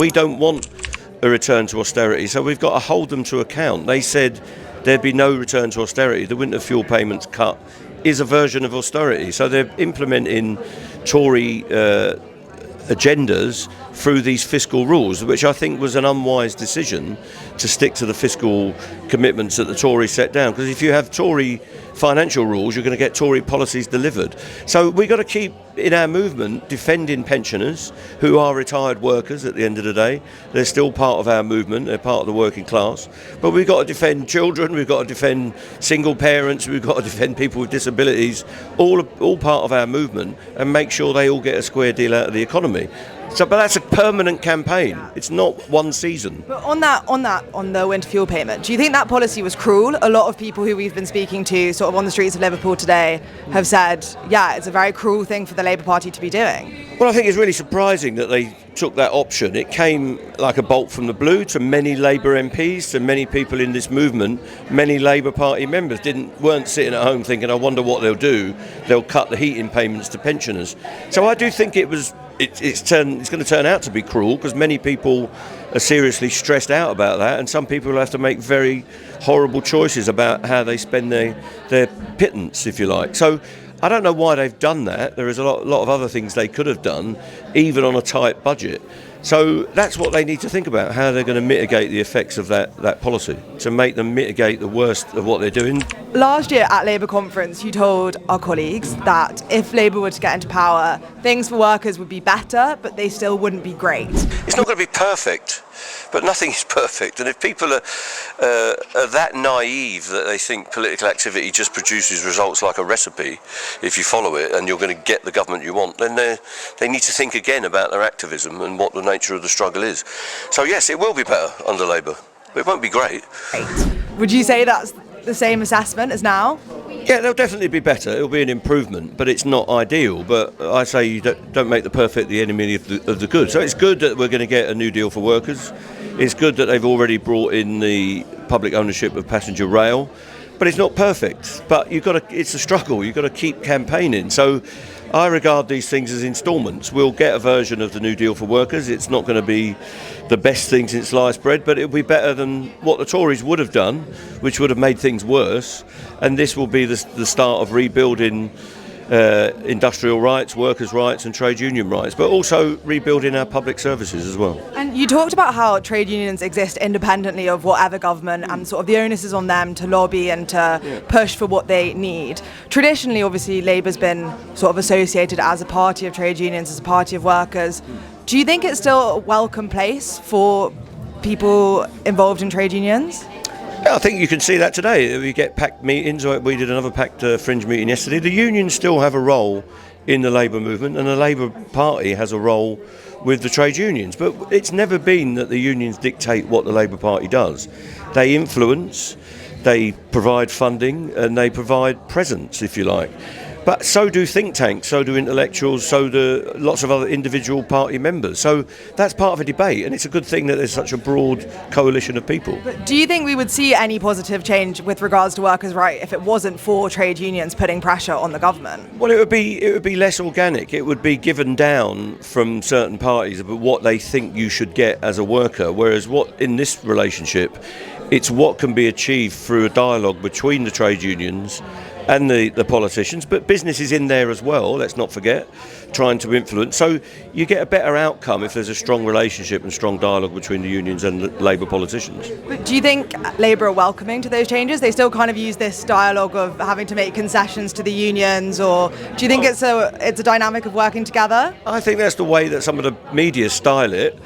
We don't want a return to austerity, so we've got to hold them to account. They said there'd be no return to austerity. The winter fuel payments cut is a version of austerity. So they're implementing Tory agendas through these fiscal rules, which I think was an unwise decision to stick to the fiscal commitments that the Tories set down. Because if you have Tory financial rules, you're going to get Tory policies delivered. So we've got to keep, in our movement, defending pensioners who are retired workers at the end of the day. They're still part of our movement, they're part of the working class. But we've got to defend children, we've got to defend single parents, we've got to defend people with disabilities, all part of our movement, and make sure they all get a square deal out of the economy. So, but that's a permanent campaign. It's not one season. But on the winter fuel payment, do you think that policy was cruel? A lot of people who we've been speaking to sort of on the streets of Liverpool today have said, yeah, it's a very cruel thing for the Labour Party to be doing. Well, I think it's really surprising that they took that option. It came like a bolt from the blue to many Labour MPs, to many people in this movement. Many Labour Party members weren't sitting at home thinking, I wonder what they'll do. They'll cut the heating payments to pensioners. So I do think it's going to turn out to be cruel, because many people are seriously stressed out about that, and some people will have to make very horrible choices about how they spend their pittance, if you like. So I don't know why they've done that. There is a lot of other things they could have done, even on a tight budget. So that's what they need to think about, how they're going to mitigate the effects of that policy, to make them mitigate the worst of what they're doing. Last year at Labour conference, you told our colleagues that if Labour were to get into power, things for workers would be better, but they still wouldn't be great. It's not going to be perfect, but nothing is perfect. And if people are that naive that they think political activity just produces results like a recipe, if you follow it and you're going to get the government you want, then they need to think again about their activism and what the nature of the struggle is. So yes, it will be better under Labour, but it won't be great. Would you say that's the same assessment as now? Yeah, they'll definitely be better. It'll be an improvement, but it's not ideal. But I say you don't make the perfect the enemy of the good. So it's good that we're going to get a new deal for workers. It's good that they've already brought in the public ownership of passenger rail, but it's not perfect. But it's a struggle. You've got to keep campaigning. So I regard these things as instalments. We'll get a version of the new deal for workers. It's not going to be the best thing since sliced bread, but it'll be better than what the Tories would have done, which would have made things worse. And this will be the start of rebuilding industrial rights, workers' rights and trade union rights, but also rebuilding our public services as well. And you talked about how trade unions exist independently of whatever government, and sort of the onus is on them to lobby and to push for what they need. Traditionally, obviously, Labour's been sort of associated as a party of trade unions, as a party of workers. Do you think it's still a welcome place for people involved in trade unions? Yeah, I think you can see that today. We get packed meetings. We did another packed fringe meeting yesterday. The unions still have a role in the Labour movement, and the Labour Party has a role with the trade unions. But it's never been that the unions dictate what the Labour Party does. They influence, they provide funding, and they provide presence, if you like. But so do think tanks, so do intellectuals, so do lots of other individual party members. So that's part of a debate, and it's a good thing that there's such a broad coalition of people. But do you think we would see any positive change with regards to workers' rights if it wasn't for trade unions putting pressure on the government? Well, it would be less organic. It would be given down from certain parties about what they think you should get as a worker, whereas what in this relationship, it's what can be achieved through a dialogue between the trade unions and the politicians, but business is in there as well, let's not forget, trying to influence. So you get a better outcome if there's a strong relationship and strong dialogue between the unions and the Labour politicians. But do you think Labour are welcoming to those changes? They still kind of use this dialogue of having to make concessions to the unions, or do you think it's a dynamic of working together? I think that's the way that some of the media style it.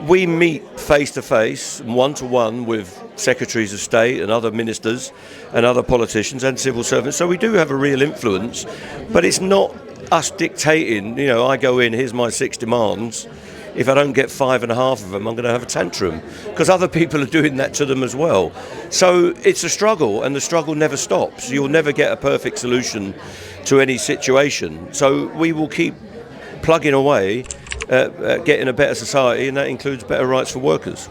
We meet face-to-face, one-to-one with secretaries of state and other ministers and other politicians and civil servants. So we do have a real influence, but it's not us dictating, I go in, here's my 6 demands. If I don't get 5.5 of them, I'm going to have a tantrum, because other people are doing that to them as well. So it's a struggle, and the struggle never stops. You'll never get a perfect solution to any situation. So we will keep plugging away getting a better society, and that includes better rights for workers.